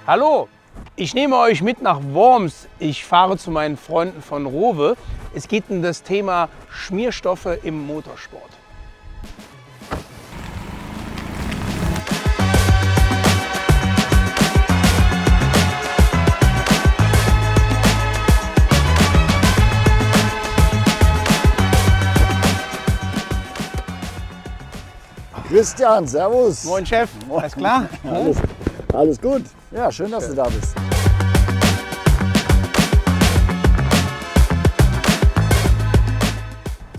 Hallo, ich nehme euch mit nach Worms. Ich fahre zu meinen Freunden von Rowe. Es geht um das Thema Schmierstoffe im Motorsport. Christian, servus. Moin Chef, alles klar? Alles gut. Ja, schön, dass du da bist.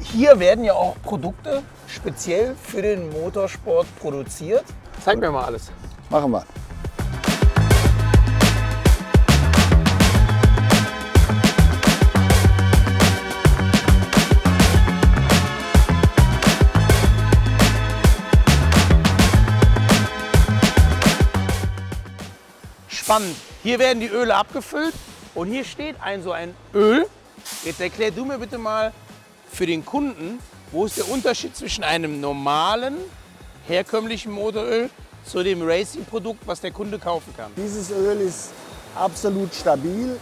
Hier werden ja auch Produkte speziell für den Motorsport produziert. Zeig mir mal alles. Machen wir. Spannend. Hier werden die Öle abgefüllt und hier steht so ein Öl. Jetzt erklär du mir bitte mal für den Kunden, wo ist der Unterschied zwischen einem normalen, herkömmlichen Motoröl zu dem Racing-Produkt, was der Kunde kaufen kann. Dieses Öl ist absolut stabil.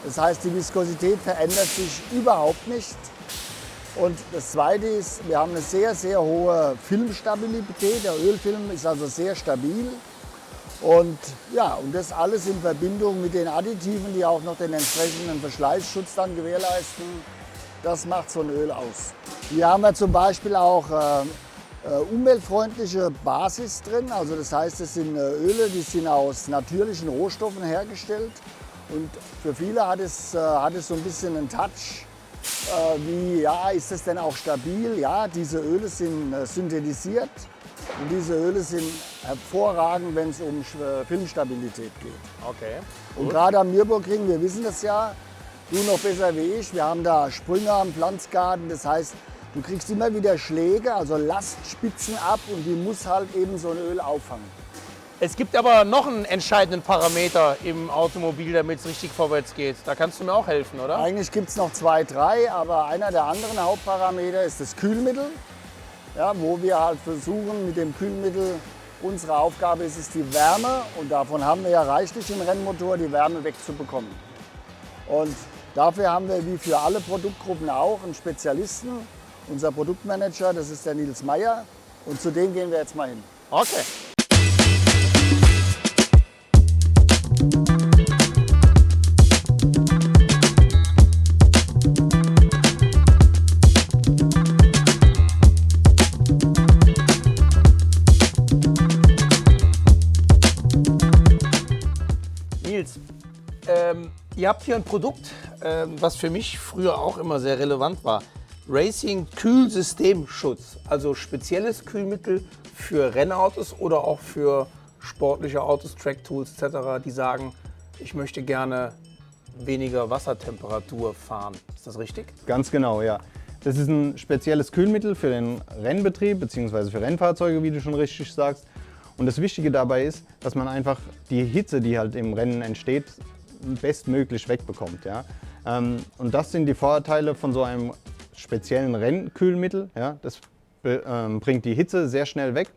Das heißt, die Viskosität verändert sich überhaupt nicht. Und das Zweite ist, wir haben eine sehr, sehr hohe Filmstabilität. Der Ölfilm ist also sehr stabil. Und ja, und das alles in Verbindung mit den Additiven, die auch noch den entsprechenden Verschleißschutz dann gewährleisten, das macht so ein Öl aus. Hier haben wir zum Beispiel auch umweltfreundliche Basis drin. Also das heißt, es sind Öle, die sind aus natürlichen Rohstoffen hergestellt. Und für viele hat es so ein bisschen einen Touch, wie, ja, ist das denn auch stabil? Ja, diese Öle sind synthetisiert. Und diese Öle sind hervorragend, wenn es um Filmstabilität geht. Okay. Und gerade am Nürburgring, wir wissen das ja, du noch besser wie ich, wir haben da Sprünge am Pflanzgarten. Das heißt, du kriegst immer wieder Schläge, also Lastspitzen ab und die muss halt eben so ein Öl auffangen. Es gibt aber noch einen entscheidenden Parameter im Automobil, damit es richtig vorwärts geht. Da kannst du mir auch helfen, oder? Eigentlich gibt es noch 2, 3, aber einer der anderen Hauptparameter ist das Kühlmittel. Ja, wo wir halt versuchen, mit dem Kühlmittel, unsere Aufgabe ist es die Wärme, und davon haben wir ja reichlich im Rennmotor, die Wärme wegzubekommen. Und dafür haben wir, wie für alle Produktgruppen auch, einen Spezialisten, unser Produktmanager, das ist der Nils Meyer, und zu dem gehen wir jetzt mal hin. Okay. Nils, ihr habt hier ein Produkt, was für mich früher auch immer sehr relevant war. Racing Kühlsystemschutz, also spezielles Kühlmittel für Rennautos oder auch für sportliche Autos, Track Tools etc., die sagen, ich möchte gerne weniger Wassertemperatur fahren. Ist das richtig? Ganz genau, ja. Das ist ein spezielles Kühlmittel für den Rennbetrieb bzw. für Rennfahrzeuge, wie du schon richtig sagst. Und das Wichtige dabei ist, dass man einfach die Hitze, die halt im Rennen entsteht, bestmöglich wegbekommt. Ja? Und das sind die Vorteile von so einem speziellen Rennkühlmittel. Ja? Das bringt die Hitze sehr schnell weg,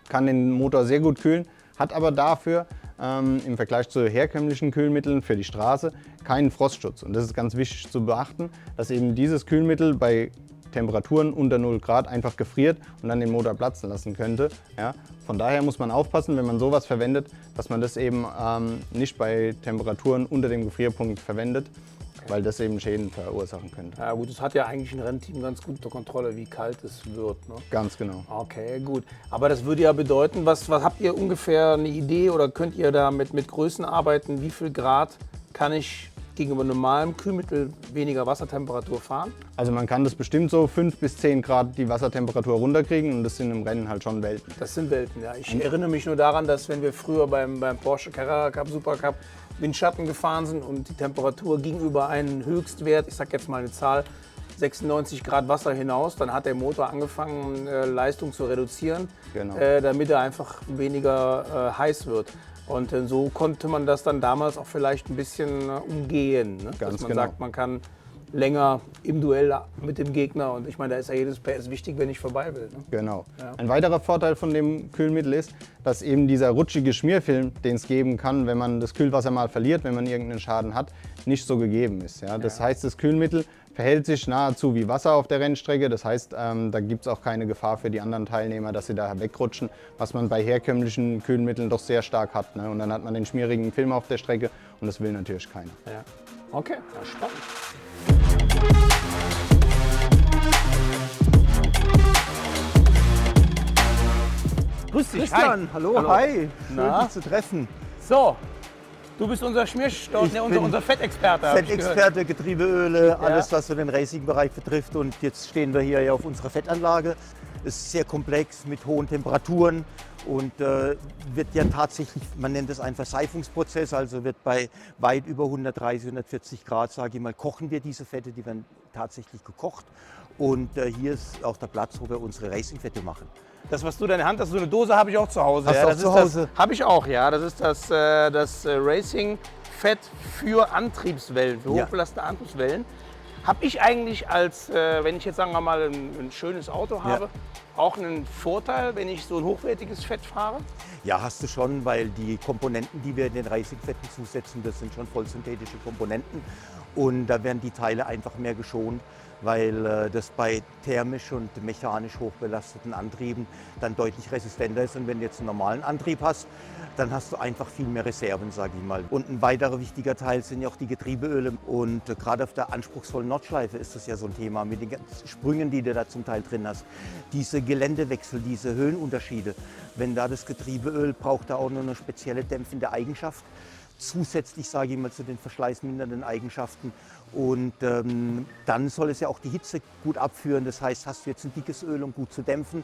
kann den Motor sehr gut kühlen, hat aber dafür im Vergleich zu herkömmlichen Kühlmitteln für die Straße keinen Frostschutz. Und das ist ganz wichtig zu beachten, dass eben dieses Kühlmittel bei Temperaturen unter 0 Grad einfach gefriert und dann den Motor platzen lassen könnte. Ja. Von daher muss man aufpassen, wenn man sowas verwendet, dass man das eben nicht bei Temperaturen unter dem Gefrierpunkt verwendet, weil das eben Schäden verursachen könnte. Ja gut, das hat ja eigentlich ein Rennteam ganz gut unter Kontrolle, wie kalt es wird. Ne? Ganz genau. Okay, gut. Aber das würde ja bedeuten, was habt ihr ungefähr eine Idee oder könnt ihr da mit Größen arbeiten? Wie viel Grad kann ich gegenüber normalem Kühlmittel weniger Wassertemperatur fahren? Also man kann das bestimmt so 5 bis 10 Grad die Wassertemperatur runterkriegen und das sind im Rennen halt schon Welten. Das sind Welten, ja. Ich erinnere mich nur daran, dass wenn wir früher beim Porsche Carrera Cup, Supercup Windschatten gefahren sind und die Temperatur ging über einen Höchstwert, ich sag jetzt mal eine Zahl, 96 Grad Wasser hinaus, dann hat der Motor angefangen, Leistung zu reduzieren, Genau. Damit er einfach weniger heiß wird. Und so konnte man das dann damals auch vielleicht ein bisschen umgehen. Ne? Ganz Dass man genau. sagt, man kann länger im Duell mit dem Gegner. Und ich meine, da ist ja jedes PS wichtig, wenn ich vorbei will. Ne? Genau. Ja. Ein weiterer Vorteil von dem Kühlmittel ist, dass eben dieser rutschige Schmierfilm, den es geben kann, wenn man das Kühlwasser mal verliert, wenn man irgendeinen Schaden hat, nicht so gegeben ist. Ja? Das heißt, das Kühlmittel verhält sich nahezu wie Wasser auf der Rennstrecke. Das heißt, da gibt es auch keine Gefahr für die anderen Teilnehmer, dass sie da wegrutschen, was man bei herkömmlichen Kühlmitteln doch sehr stark hat. Ne? Und dann hat man den schmierigen Film auf der Strecke und das will natürlich keiner. Ja. Okay, ja, spannend. Grüß dich, Christian, hallo, hi, schön Na? dich zu treffen. So, du bist unser unser Fettexperte. hab ich gehört. Fettexperte, Getriebeöle, alles was so den Racing-Bereich betrifft. Und jetzt stehen wir hier ja auf unserer Fettanlage. Ist sehr komplex mit hohen Temperaturen und wird ja tatsächlich, man nennt es einen Verseifungsprozess, also wird bei weit über 130, 140 Grad, sage ich mal, kochen wir diese Fette, die werden tatsächlich gekocht. Und hier ist auch der Platz, wo wir unsere Racing-Fette machen. Das, was du in deiner Hand hast, so eine Dose habe ich auch zu Hause. Hast du auch zu Hause? Habe ich auch, ja. Das ist das Racing-Fett für Antriebswellen, für Ja. hochbelastete Antriebswellen. Habe ich eigentlich als, wenn ich jetzt sagen wir mal ein schönes Auto habe, auch einen Vorteil, wenn ich so ein hochwertiges Fett fahre? Ja, hast du schon, weil die Komponenten, die wir in den Racing-Fetten zusetzen, das sind schon vollsynthetische Komponenten. Und da werden die Teile einfach mehr geschont, weil das bei thermisch und mechanisch hochbelasteten Antrieben dann deutlich resistenter ist. Und wenn du jetzt einen normalen Antrieb hast, dann hast du einfach viel mehr Reserven, sage ich mal. Und ein weiterer wichtiger Teil sind ja auch die Getriebeöle. Und gerade auf der anspruchsvollen Nordschleife ist das ja so ein Thema mit den ganzen Sprüngen, die du da zum Teil drin hast. Diese Geländewechsel, diese Höhenunterschiede. Wenn da das Getriebeöl braucht da auch noch eine spezielle dämpfende Eigenschaft. Zusätzlich, sage ich mal, zu den verschleißmindernden Eigenschaften. Und dann soll es ja auch die Hitze gut abführen. Das heißt, hast du jetzt ein dickes Öl, um gut zu dämpfen,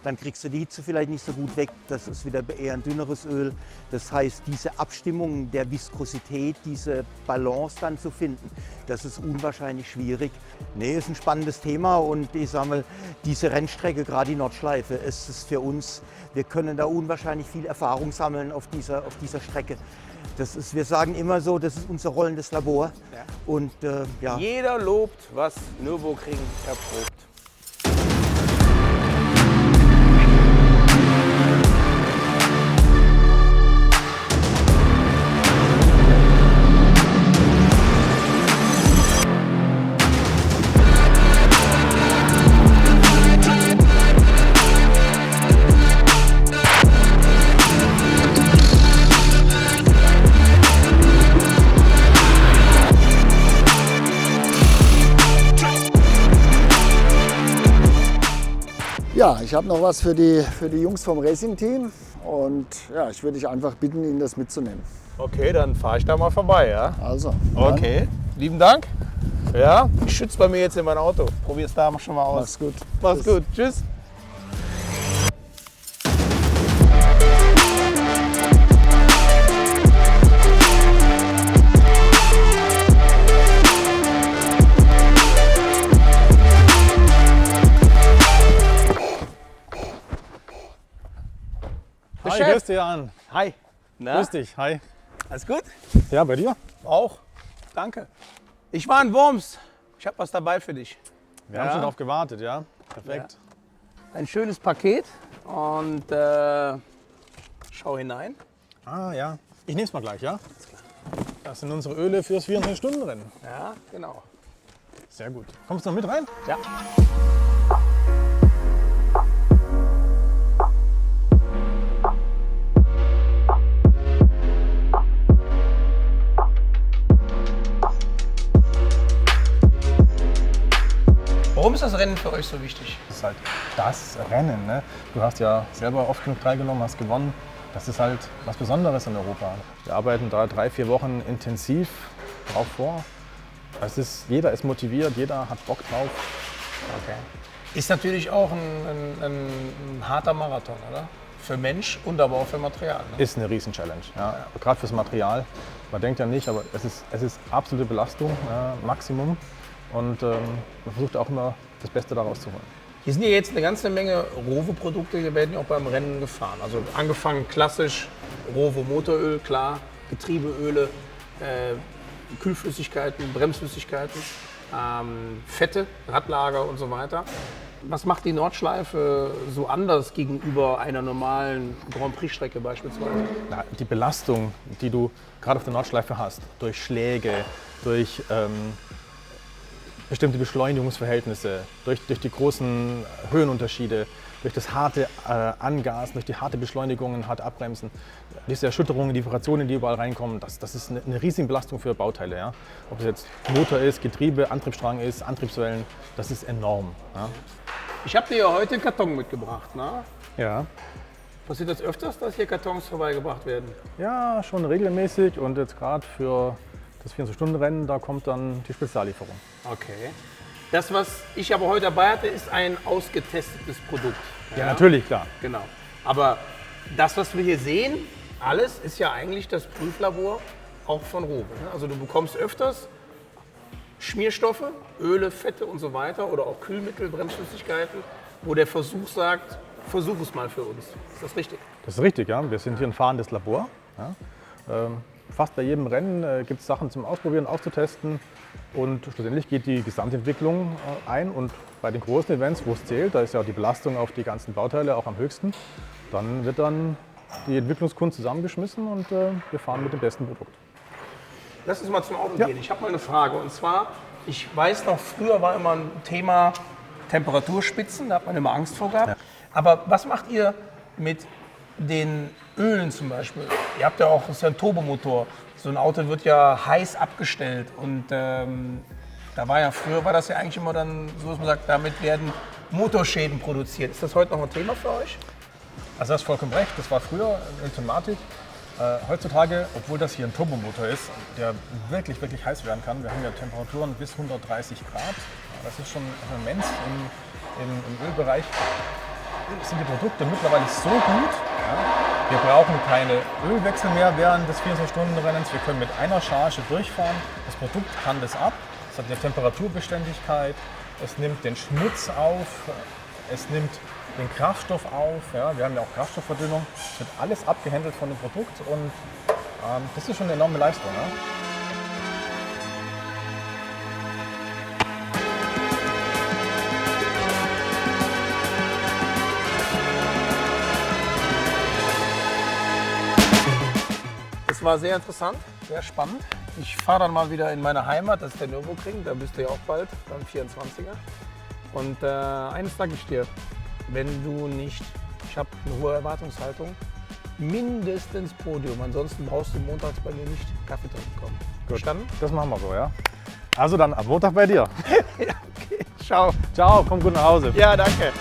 dann kriegst du die Hitze vielleicht nicht so gut weg. Das ist wieder eher ein dünneres Öl. Das heißt, diese Abstimmung der Viskosität, diese Balance dann zu finden, das ist unwahrscheinlich schwierig. Nee, ist ein spannendes Thema und ich sage mal, diese Rennstrecke, gerade die Nordschleife, ist es für uns, wir können da unwahrscheinlich viel Erfahrung sammeln auf dieser Strecke. Das ist, wir sagen immer so, das ist unser rollendes Labor. Ja. Und ja. Jeder lobt, was Nürburgring erprobt. Ja, ich habe noch was für die Jungs vom Racing-Team und ja, ich würde dich einfach bitten, ihnen das mitzunehmen. Okay, dann fahre ich da mal vorbei, ja? Also, Okay, lieben Dank. Ja, ich schütze bei mir jetzt in mein Auto. Probier's da schon mal dann aus. mach's gut. Mach's gut. Tschüss. Hi Chef. Christian, Hi. Na? grüß dich, hi. Alles gut? Ja, bei dir? Auch. Danke. Ich war in Worms. Ich habe was dabei für dich. Wir haben schon drauf gewartet, ja? Perfekt. Ein schönes Paket und schau hinein. Ah ja, ich nehme es mal gleich, ja? Das sind unsere Öle fürs 24-Stunden-Rennen. Ja, genau. Sehr gut. Kommst du noch mit rein? Ja. Warum ist das Rennen für euch so wichtig? Das ist halt das Rennen, ne? Du hast ja selber oft genug teilgenommen, hast gewonnen. Das ist halt was Besonderes in Europa. Wir arbeiten da 3-4 Wochen intensiv drauf vor. Jeder ist motiviert, jeder hat Bock drauf. Okay. Ist natürlich auch ein harter Marathon, oder? Für Mensch und aber auch für Material. Ne? Ist eine Riesen-Challenge, ja. Gerade fürs Material. Man denkt ja nicht, aber es ist absolute Belastung, Maximum. Und man versucht auch immer das Beste daraus zu holen. Hier sind ja jetzt eine ganze Menge Rovo-Produkte, die werden ja auch beim Rennen gefahren. Also angefangen klassisch Rovo Motoröl, klar, Getriebeöle, Kühlflüssigkeiten, Bremsflüssigkeiten. Fette, Radlager und so weiter. Was macht die Nordschleife so anders gegenüber einer normalen Grand Prix-Strecke beispielsweise? Na, die Belastung, die du gerade auf der Nordschleife hast, durch Schläge, durch bestimmte Beschleunigungsverhältnisse, durch die großen Höhenunterschiede, durch das harte Angasen, durch die harte Beschleunigungen, harte Abbremsen, diese Erschütterungen, die Vibrationen, die überall reinkommen, das ist eine riesige Belastung für Bauteile. Ja? Ob es jetzt Motor ist, Getriebe, Antriebsstrang ist, Antriebswellen, das ist enorm. Ja? Ich habe dir ja heute einen Karton mitgebracht. Ne? Ja. Passiert das öfters, dass hier Kartons vorbeigebracht werden? Ja, schon regelmäßig und jetzt gerade für das 24-Stunden-Rennen, da kommt dann die Speziallieferung. Okay. Das, was ich aber heute dabei hatte, ist ein ausgetestetes Produkt. Ja, natürlich, klar. Genau. Aber das, was wir hier sehen, alles ist ja eigentlich das Prüflabor auch von Rowe. Ne? Also du bekommst öfters Schmierstoffe, Öle, Fette und so weiter oder auch Kühlmittel, Bremsflüssigkeiten, wo der Versuch sagt, versuch es mal für uns. Ist das richtig? Das ist richtig, ja. Wir sind hier ein fahrendes Labor. Ja. Fast bei jedem Rennen gibt es Sachen zum Ausprobieren, auszutesten und schlussendlich geht die Gesamtentwicklung ein und bei den großen Events, wo es zählt, da ist ja die Belastung auf die ganzen Bauteile auch am höchsten, dann wird dann die Entwicklungskunst zusammengeschmissen und wir fahren mit dem besten Produkt. Lass uns mal zum Auto gehen. Ich habe mal eine Frage und zwar, ich weiß noch, früher war immer ein Thema Temperaturspitzen, da hat man immer Angst vor gehabt. Ja. Aber was macht ihr mit den Ölen zum Beispiel? Ihr habt ja auch, das ist ja ein Turbomotor. So ein Auto wird ja heiß abgestellt und da war ja früher, war das ja eigentlich immer dann so, dass man sagt, damit werden Motorschäden produziert. Ist das heute noch ein Thema für euch? Also das ist vollkommen recht, das war früher eine Thematik. Heutzutage, obwohl das hier ein Turbomotor ist, der wirklich, wirklich heiß werden kann, wir haben ja Temperaturen bis 130 Grad, das ist schon immens im Ölbereich, sind die Produkte mittlerweile so gut, ja, wir brauchen keine Ölwechsel mehr während des 24-Stunden-Rennens, wir können mit einer Charge durchfahren, das Produkt kann das ab, es hat eine Temperaturbeständigkeit, es nimmt den Schmutz auf, es nimmt den Kraftstoff auf, ja, wir haben ja auch Kraftstoffverdünnung, es wird alles abgehandelt von dem Produkt und das ist schon eine enorme Leistung. Ja. Das war sehr interessant, sehr spannend. Ich fahre dann mal wieder in meine Heimat, das ist der Nürburgring, da bist du ja auch bald, beim 24er. Und eines sage ich dir, wenn du nicht, ich habe eine hohe Erwartungshaltung, mindestens Podium. Ansonsten brauchst du montags bei mir nicht Kaffee trinken kommen. Verstanden? Das machen wir so, ja. Also dann am Montag bei dir. Ja, okay. Ciao. Ciao, komm gut nach Hause. Ja, danke.